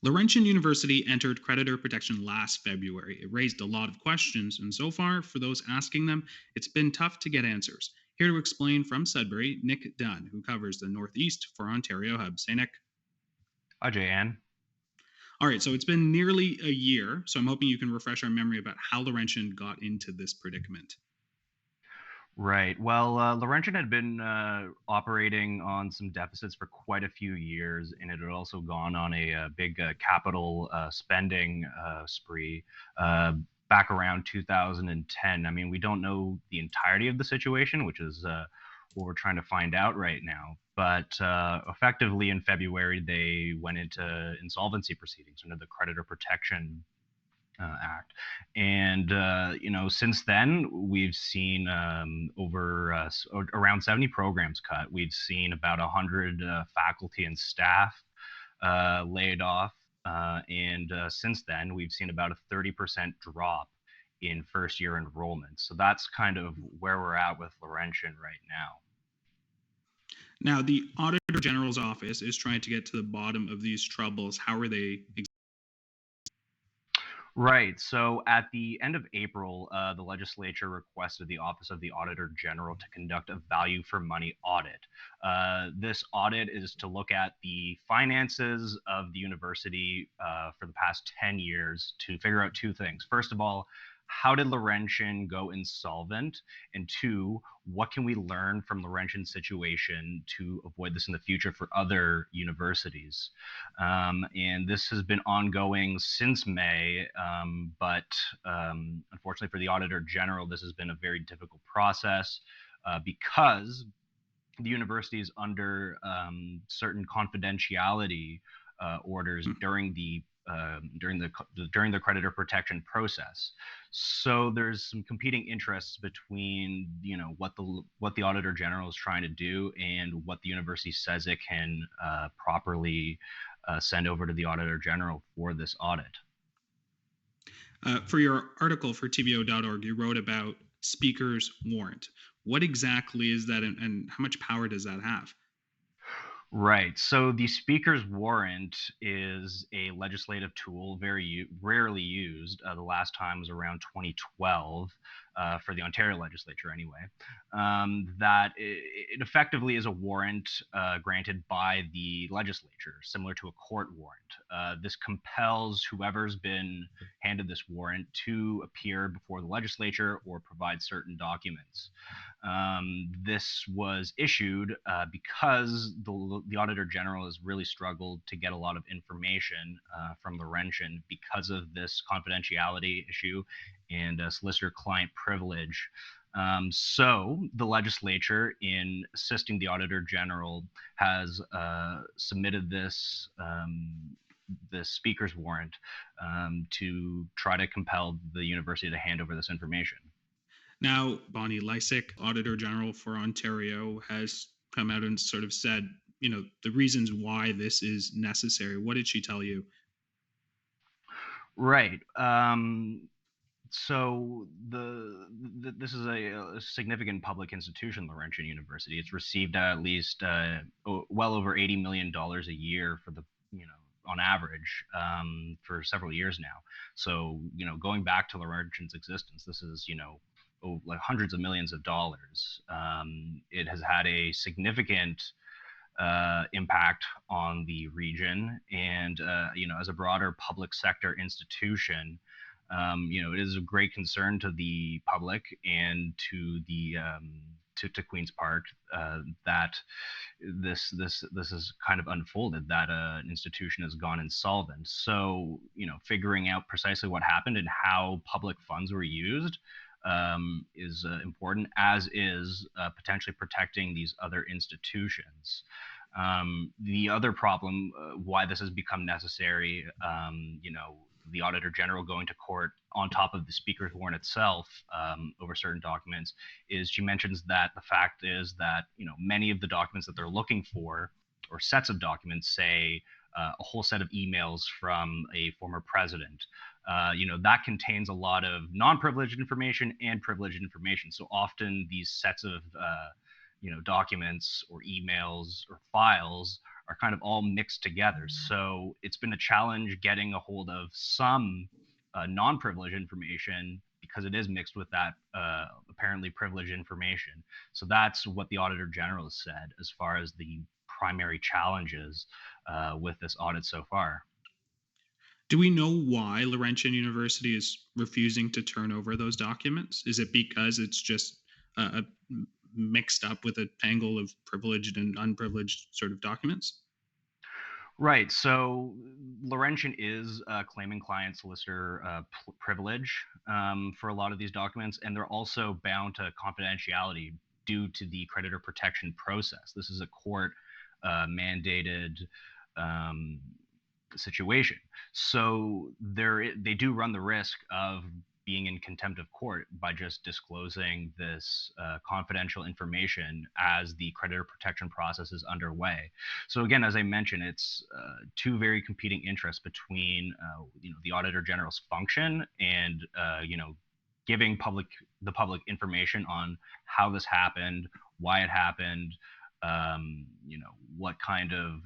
Laurentian University entered creditor protection last February. It raised a lot of questions, and so far, for those asking them, it's been tough to get answers. Here to explain from Sudbury, Nick Dunne, who covers the Northeast for Ontario Hub. Say, Nick. Hi, Ann. All right, so it's been nearly a year, so I'm hoping you can refresh our memory about how Laurentian got into this predicament. Right. Well, Laurentian had been operating on some deficits for quite a few years, and it had also gone on a big capital spending spree uh, back around 2010. I mean, we don't know the entirety of the situation, which is what we're trying to find out right now. But effectively, in February, they went into insolvency proceedings under the Creditor Protection Act. And since then we've seen over around 70 programs cut. We've seen about 100 faculty and staff laid off, and since then we've seen about a 30% drop in first year enrollment. So that's kind of where we're at with Laurentian right now. Now, the Auditor General's office is trying to get to the bottom of these troubles. How are they? Right. So at the end of April, the legislature requested the Office of the Auditor General to conduct a value for money audit. This audit is to look at the finances of the university for the past 10 years to figure out two things. First of all, how did Laurentian go insolvent? And two, what can we learn from Laurentian's situation to avoid this in the future for other universities? And this has been ongoing since May, but unfortunately for the Auditor General, this has been a very difficult process because the university is under certain confidentiality orders during the creditor protection process. So there's some competing interests between what the Auditor General is trying to do and what the university says it can properly send over to the Auditor General for this audit. For your article for TVO.org, you wrote about speaker's warrant. What exactly is that, and how much power does that have? Right. So the Speaker's warrant is a legislative tool, rarely used. The last time was around 2012 for the Ontario legislature, anyway. That it effectively is a warrant granted by the legislature, similar to a court warrant. This compels whoever's been handed this warrant to appear before the legislature or provide certain documents. This was issued because the Auditor General has really struggled to get a lot of information from Laurentian because of this confidentiality issue and solicitor-client privilege. So the legislature, in assisting the Auditor General, has submitted this speaker's warrant to try to compel the university to hand over this information. Now, Bonnie Lysyk, Auditor General for Ontario, has come out and sort of said, the reasons why this is necessary. What did she tell you? Right. So this is a significant public institution, Laurentian University. It's received at least well over $80 million a year for on average for several years now. So going back to Laurentian's existence, this is like hundreds of millions of dollars. It has had a significant impact on the region, and as a broader public sector institution, it is of great concern to the public and to the to Queen's Park that this has kind of unfolded, that an institution has gone insolvent. So figuring out precisely what happened and how public funds were used is important, as is potentially protecting these other institutions. The other problem, why this has become necessary, the Auditor General going to court on top of the Speaker's warrant itself over certain documents, is she mentions that the fact is that many of the documents that they're looking for, or sets of documents, say a whole set of emails from a former president. That contains a lot of non-privileged information and privileged information. So often these sets of documents or emails or files are kind of all mixed together. So it's been a challenge getting a hold of some non-privileged information because it is mixed with that apparently privileged information. So that's what the Auditor General has said as far as the primary challenges with this audit so far. Do we know why Laurentian University is refusing to turn over those documents? Is it because it's just mixed up with a tangle of privileged and unprivileged sort of documents? Right. So Laurentian is claiming client solicitor privilege for a lot of these documents, and they're also bound to confidentiality due to the creditor protection process. This is a court mandated um, situation. So they do run the risk of being in contempt of court by just disclosing this confidential information as the creditor protection process is underway. So again, as I mentioned, it's two very competing interests between the Auditor General's function and giving the public information on how this happened, why it happened, what kind of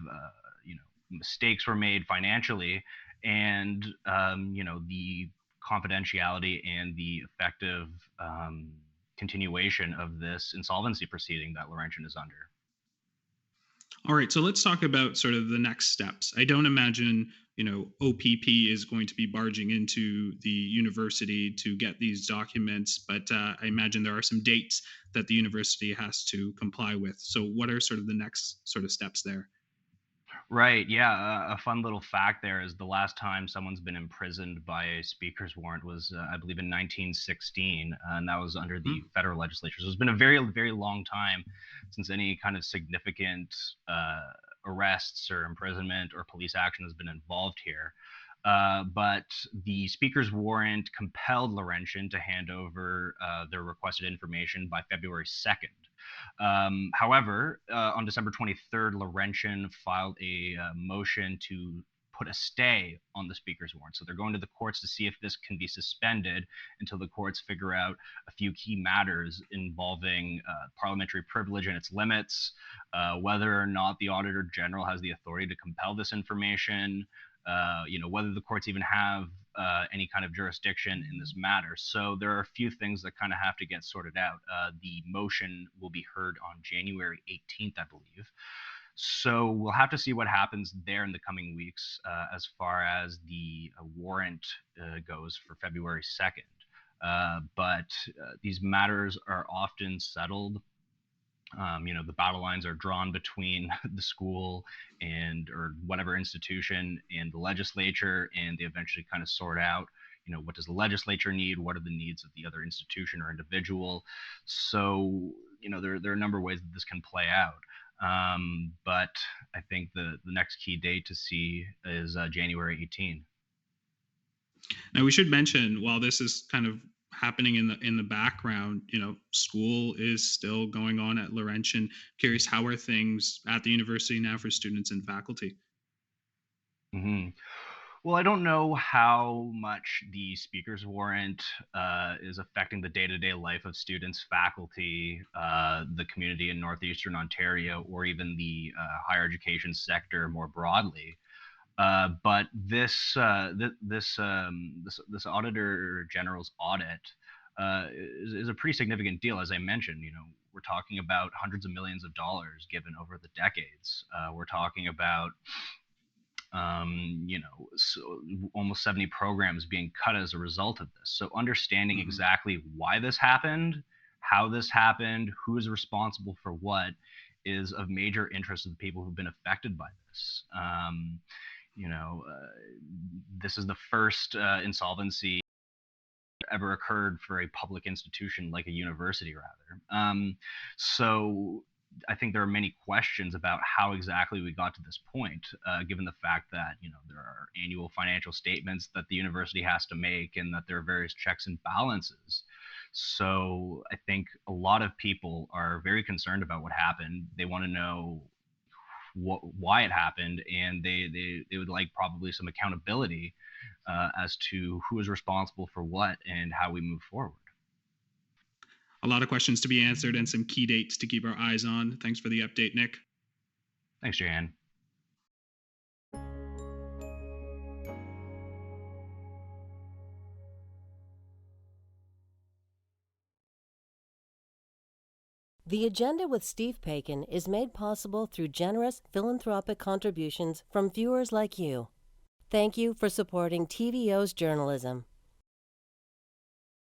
mistakes were made financially, and the confidentiality and the effective continuation of this insolvency proceeding that Laurentian is under. All right, so let's talk about sort of the next steps. I don't imagine, OPP is going to be barging into the university to get these documents, but I imagine there are some dates that the university has to comply with. So, what are sort of the next sort of steps there? Right. Yeah. A fun little fact there is the last time someone's been imprisoned by a speaker's warrant was, I believe, in 1916, and that was under the Hmm. federal legislature. So it's been a very, very long time since any kind of significant arrests or imprisonment or police action has been involved here. But the speaker's warrant compelled Laurentian to hand over their requested information by February 2nd. However, on December 23rd, Laurentian filed a motion to put a stay on the speaker's warrant. So they're going to the courts to see if this can be suspended until the courts figure out a few key matters involving parliamentary privilege and its limits, whether or not the Auditor General has the authority to compel this information, whether the courts even have any kind of jurisdiction in this matter. So there are a few things that kind of have to get sorted out. The motion will be heard on January 18th, I believe. So we'll have to see what happens there in the coming weeks as far as the warrant goes for February 2nd. But these matters are often settled. The battle lines are drawn between the school and or whatever institution and the legislature, and they eventually kind of sort out, what does the legislature need, what are the needs of the other institution or individual. So there are a number of ways that this can play out. But I think the next key date to see is January 18. Now we should mention while this is kind of happening in the background, school is still going on at Laurentian. Curious, how are things at the university now for students and faculty? Mm-hmm. Well, I don't know how much the speaker's warrant is affecting the day-to-day life of students, faculty, the community in Northeastern Ontario, or even the higher education sector more broadly. But this Auditor General's audit is a pretty significant deal. As I mentioned, we're talking about hundreds of millions of dollars given over the decades. We're talking about so almost 70 programs being cut as a result of this. So understanding Mhm. exactly why this happened, how this happened, who is responsible for what, is of major interest to the people who've been affected by this. You know, uh, this is the first insolvency ever occurred for a public institution like a university, rather. So I think there are many questions about how exactly we got to this point, given the fact that there are annual financial statements that the university has to make, and that there are various checks and balances. So I think a lot of people are very concerned about what happened. They want to know why it happened, and they would like probably some accountability as to who is responsible for what and how we move forward. A lot of questions to be answered and some key dates to keep our eyes on. Thanks for the update, Nick. Thanks, Jan. The Agenda with Steve Paikin is made possible through generous philanthropic contributions from viewers like you. Thank you for supporting TVO's journalism.